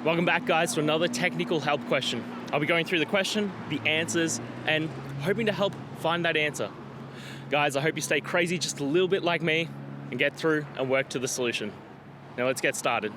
Welcome back, guys, to another technical help question. I'll be going through the question, the answers, and hoping to help find that answer. Guys, I hope you stay crazy just a little bit like me and get through and work to the solution. Now let's get started.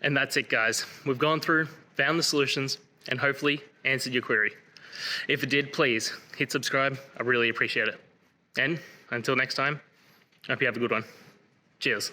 And that's it, guys. We've gone through, found the solutions, and hopefully answered your query. If it did, please hit subscribe. I really appreciate it. And until next time, I hope you have a good one. Cheers.